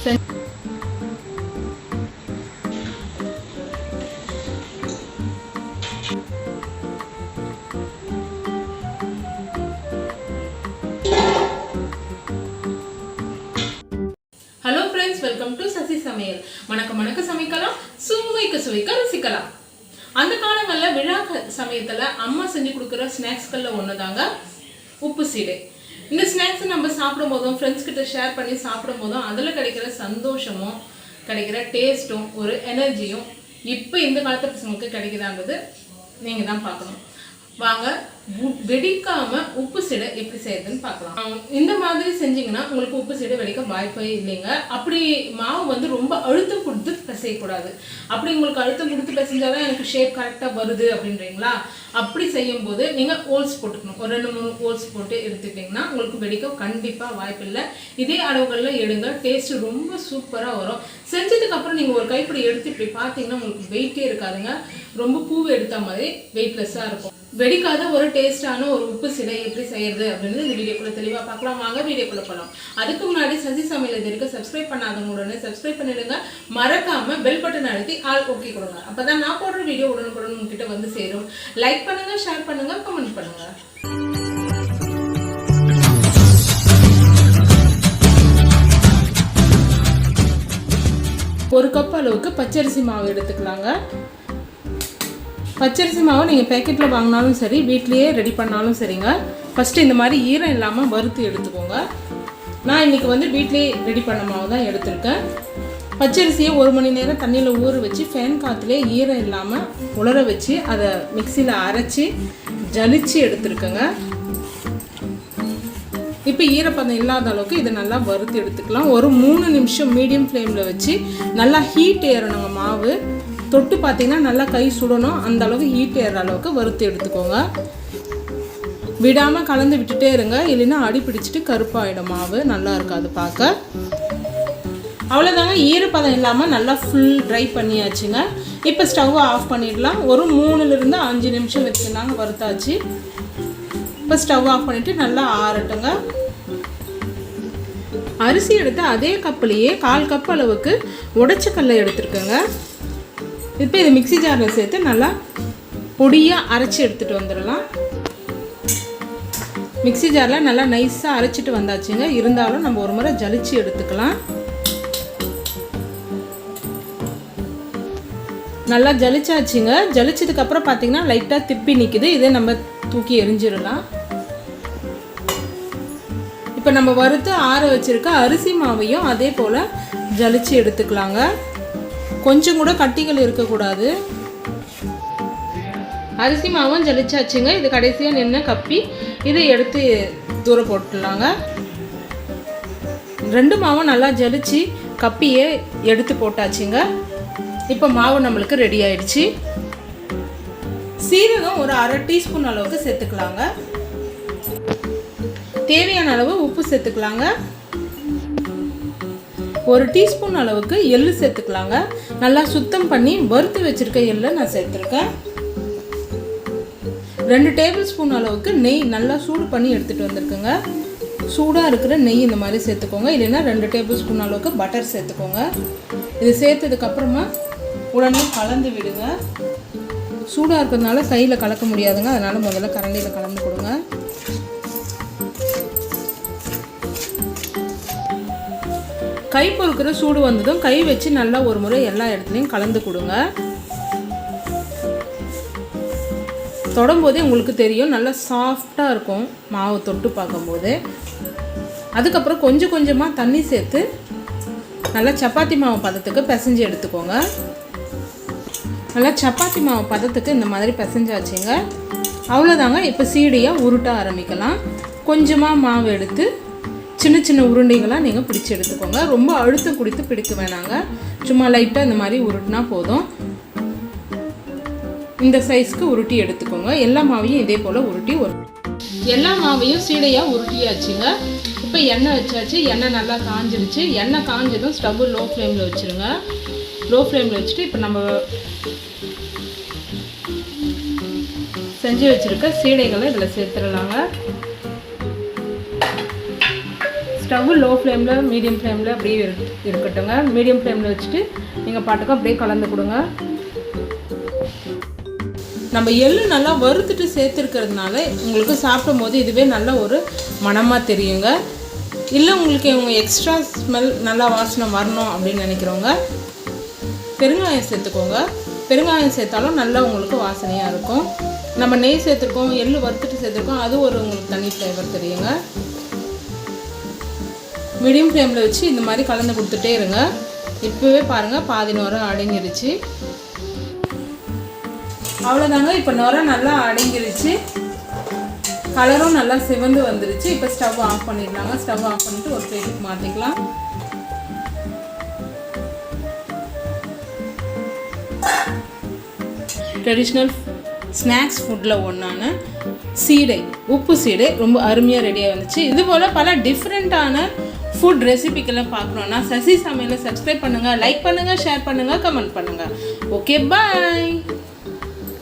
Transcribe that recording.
Hello friends, welcome to Samayal. மணக்க சமைக்கலாம், சுவைக்க ருசிக்கலாம். அந்த காலங்கள்ல விழா சமயத்துல அம்மா செஞ்சு கொடுக்குற ஸ்நாக்ஸ்கள்ல ஒண்ணுதாங்க உப்பு சீடை. இந்த ஸ்நாக்ஸ் நம்ம சாப்பிடும்போதும் ஃப்ரெண்ட்ஸ் கிட்ட ஷேர் பண்ணி சாப்பிடும்போதும் அதில் கிடைக்கிற சந்தோஷமும் கிடைக்கிற டேஸ்ட்டும் ஒரு எனர்ஜியும் இப்போ இந்த காலத்து பசங்களுக்கு கிடைக்குதாங்கிறது நீங்கள் தான் பார்க்கணும். வாங்க வெடிக்காம உப்பு சீடை எப்படி செய்யறதுன்னு பார்க்கலாம். இந்த மாதிரி செஞ்சீங்கன்னா உங்களுக்கு உப்பு சீடை வெடிக்க வாய்ப்பே இல்லைங்க. அப்படி மாவு வந்து ரொம்ப அழுத்தம் கொடுத்து பிசையக்கூடாது. அப்படி உங்களுக்கு அழுத்தம் கொடுத்து பிசைஞ்சாதான் எனக்கு ஷேப் கரெக்டாக வருது அப்படின்றீங்களா? அப்படி செய்யும் போது நீங்கள் ஹோல்ஸ் போட்டுக்கணும். ஒரு 2-3 ஹோல்ஸ் போட்டு எடுத்துக்கிட்டிங்கன்னா உங்களுக்கு வெடிக்க கண்டிப்பாக வாய்ப்பு இல்லை. இதே அளவுகளில் எடுங்க, டேஸ்ட் ரொம்ப சூப்பராக வரும். செஞ்சதுக்கு அப்புறம் நீங்கள் ஒரு கைப்பிடி எடுத்து இப்படி பார்த்தீங்கன்னா உங்களுக்கு வெயிட்டே இருக்காதுங்க. ரொம்ப பூவை எடுத்த மாதிரி வெயிட்லெஸ்ஸாக இருக்கும். வெடிக்காத ஒரு டேஸ்டான ஒரு உப்பு சீடை எப்படி செய்யறது அப்படின்னு இந்த வீடியோக்குள்ள தெளிவாக பார்க்கலாம். வாங்க வீடியோக்குள்ள போகலாம். அதுக்கு முன்னாடி சமையல் இது வரைக்கும் சப்ஸ்கிரைப் பண்ணாதவங்க உடனே சப்ஸ்கிரைப் பண்ணிடுங்க. மறக்காம பெல் பட்டன் அழுத்தி ஆல் ஓகே கொடுங்க. அப்பதான் நான் போடுற வீடியோ உடனுக்குடன் உங்ககிட்ட வந்து சேரும். லைக் பண்ணுங்க, ஷேர் பண்ணுங்க, கமெண்ட் பண்ணுங்க. ஒரு கப் அளவுக்கு பச்சரிசி மாவு எடுத்துக்கலாங்க. பச்சரிசி மாவு நீங்கள் பேக்கெட்டில் வாங்கினாலும் சரி, வீட்லேயே ரெடி பண்ணாலும் சரிங்க. ஃபஸ்ட்டு இந்த மாதிரி ஈரம் இல்லாமல் வறுத்து எடுத்துக்கோங்க. நான் இன்றைக்கி வந்து வீட்லேயே ரெடி பண்ண மாவு தான் எடுத்திருக்கேன். பச்சரிசியை 1 மணி நேரம் தண்ணியில் ஊற வச்சு ஃபேன் காற்றுலேயே ஈரம் இல்லாமல் உலர வச்சு அதை மிக்சியில் அரைச்சி ஜலிச்சு எடுத்துருக்கேங்க. இப்போ ஈரப்பதம் இல்லாத அளவுக்கு இதை நல்லா வறுத்து எடுத்துக்கலாம். ஒரு 3 நிமிஷம் மீடியம் ஃப்ளேமில் வச்சு நல்லா ஹீட் ஏறணுங்க. மாவு தொட்டு பார்த்தீங்கன்னா நல்லா கை சுடணும். அந்த அளவுக்கு ஹீட் ஏறுற அளவுக்கு வறுத்து எடுத்துக்கோங்க. விடாமல் கலந்து விட்டுட்டே இருங்க, இல்லைன்னா அடி பிடிச்சிட்டு கருப்பாயிடும் மாவு, நல்லா இருக்காது பார்க்க. அவ்வளோதாங்க, ஈரப்பதம் இல்லாமல் நல்லா ஃபுல் ட்ரை பண்ணியாச்சுங்க. இப்போ ஸ்டவ்வை ஆஃப் பண்ணிடலாம். ஒரு 3லிருந்து 5 நிமிஷம் வச்சுருந்தாங்க, வறுத்தாச்சு. இப்போ ஸ்டவ் ஆஃப் பண்ணிவிட்டு நல்லா ஆறட்டுங்க. அரிசி எடுத்து அதே கப்புலேயே 1/4 கப் அளவுக்கு உடைச்சக்கல்லை எடுத்துருக்கேங்க. இப்போ இதை மிக்சி ஜாரில் சேர்த்து நல்லா பொடியாக அரைச்சி எடுத்துகிட்டு வந்துடலாம். மிக்சி ஜாரில் நல்லா நைஸாக அரைச்சிட்டு வந்தாச்சுங்க. இருந்தாலும் நம்ம ஒரு முறை ஜலிச்சு எடுத்துக்கலாம். நல்லா ஜலிச்சாச்சுங்க. ஜலிச்சதுக்கப்புறம் பார்த்தீங்கன்னா லைட்டாக திப்பி நிற்குது. இதை நம்ம தூக்கி எரிஞ்சிடலாம். இப்போ நம்ம வறுத்து ஆற வச்சுருக்க அரிசி மாவையும் அதே போல் ஜலிச்சு எடுத்துக்கலாங்க. கொஞ்சம் கூட கட்டிகள் இருக்கக்கூடாது. அரிசி மாவும் ஜலிச்சாச்சுங்க. இது கடைசியாக நின்று கப்பி இதை எடுத்து தூர போட்டுடலாங்க. 2 மாவும் நல்லா ஜலிச்சு கப்பியே எடுத்து போட்டாச்சுங்க. இப்போ மாவு நம்மளுக்கு ரெடி ஆயிடுச்சு. சீரகம் ஒரு 1/2 டீஸ்பூன் அளவுக்கு சேர்த்துக்கலாங்க. தேவையான அளவு உப்பு சேர்த்துக்கலாங்க. 1 டீஸ்பூன் அளவுக்கு எள்ளு சேர்த்துக்கலாங்க. நல்லா சுத்தம் பண்ணி வறுத்து வச்சுருக்க எள்ளை நான் சேர்த்துருக்கேன். 2 டேபிள் ஸ்பூன் அளவுக்கு நெய் நல்லா சூடு பண்ணி எடுத்துகிட்டு வந்திருக்குங்க. சூடாக இருக்கிற நெய் இந்த மாதிரி சேர்த்துக்கோங்க. இல்லைன்னா 2 டேபிள் ஸ்பூன் அளவுக்கு பட்டர் சேர்த்துக்கோங்க. இது சேர்த்ததுக்கப்புறமா உடனே கலந்து விடுங்க. சூடாக இருக்கிறதுனால கையில் கலக்க முடியாதுங்க, அதனால் முதல்ல கரண்டியில் கலந்து கொடுங்க. கை பொறுக்கிற சூடு வந்ததும் கை வச்சு நல்லா ஒரு முறை எல்லா இடத்துலையும் கலந்து கொடுங்க. தொடும்போதே உங்களுக்கு தெரியும் நல்லா சாஃப்டாக இருக்கும் மாவு தொட்டு பார்க்கும்போது. அதுக்கப்புறம் கொஞ்சம் கொஞ்சமாக தண்ணி சேர்த்து நல்லா சப்பாத்தி மாவு பதத்துக்கு பிசைஞ்சு எடுத்துக்கோங்க. நல்லா சப்பாத்தி மாவு பதத்துக்கு இந்த மாதிரி பிசைஞ்சாச்சுங்க. அவ்வளோதாங்க. இப்போ சீடையாக உருட்ட ஆரம்பிக்கலாம். கொஞ்சமாக மாவு எடுத்து சின்ன சின்ன உருண்டைகளாக நீங்கள் பிடிச்சி எடுத்துக்கோங்க. ரொம்ப அழுத்தம் கொடுத்து பிடிக்க வேணாங்க. சும்மா லைட்டாக இந்த மாதிரி உருட்டினா போதும். இந்த சைஸ்க்கு உருட்டி எடுத்துக்கோங்க. எல்லா மாவையும் இதே போல் உருட்டி எல்லா மாவையும் சீடையாக உருட்டியாச்சுங்க. இப்போ எண்ணெய் வச்சாச்சு. எண்ணெய் நல்லா காஞ்சிருச்சு. எண்ணெய் காஞ்சதும் ஸ்டவ் லோ ஃப்ளேமில் வச்சுருங்க. லோ ஃப்ளேமில் வச்சுட்டு இப்போ நம்ம செஞ்சு வச்சுருக்க சீடைகளை இதில் சேர்த்துடலாங்க. ஸ்டவ் லோ ஃப்ளேமில் மீடியம் ஃப்ளேமில் அப்படியே இருக்கட்டுங்க. மீடியம் ஃப்ளேமில் வச்சுட்டு நீங்கள் பாட்டுக்கு அப்படியே கலந்து கொடுங்க. நம்ம எள்ளு நல்லா வறுத்துட்டு சேர்த்துருக்கிறதுனால உங்களுக்கு சாப்பிடும் போது இதுவே நல்ல ஒரு மணமாக தெரியுங்க. இல்லை உங்களுக்கு இவங்க எக்ஸ்ட்ரா ஸ்மெல் நல்லா வாசனை வரணும் அப்படின்னு நினைக்கிறவங்க பெருங்காயம் சேர்த்துக்கோங்க. பெருங்காயம் சேர்த்தாலும் நல்லா உங்களுக்கு வாசனையாக இருக்கும். நம்ம நெய் சேர்த்துருக்கோம், எள்ளு வறுத்துட்டு சேர்த்துருக்கோம், அது ஒரு உங்களுக்கு தனி ஃப்ளேவர் தெரியுங்க. மீடியம் ஃப்ளேமில் வச்சு இந்த மாதிரி கலந்து கொடுத்துட்டே இருங்க. இப்போவே பாருங்கள் பாதி நுரை அடங்கிருச்சு. அவ்வளோதாங்க. இப்போ நுரை நல்லா அடங்கிருச்சு, கலரும் நல்லா சிவந்து வந்துருச்சு. இப்போ ஸ்டவ் ஆஃப் பண்ணிடலாங்க. ஸ்டவ் ஆஃப் பண்ணிவிட்டு ஒரு பிளேட்டுக்கு மாற்றிக்கலாம். ட்ரெடிஷ்னல் ஸ்நாக்ஸ் ஃபுட்டில் ஒன்றான சீடை, உப்பு சீடை ரொம்ப அருமையாக ரெடியாக வந்துச்சு. இதுபோல் பல டிஃப்ரெண்ட்டான ஃபுட் ரெசிபிக்கெல்லாம் பார்க்கணுன்னா சசி சமையலை சப்ஸ்கிரைப் பண்ணுங்கள், லைக் பண்ணுங்கள், ஷேர் பண்ணுங்கள், கமெண்ட் பண்ணுங்கள். ஓகே, பாய்.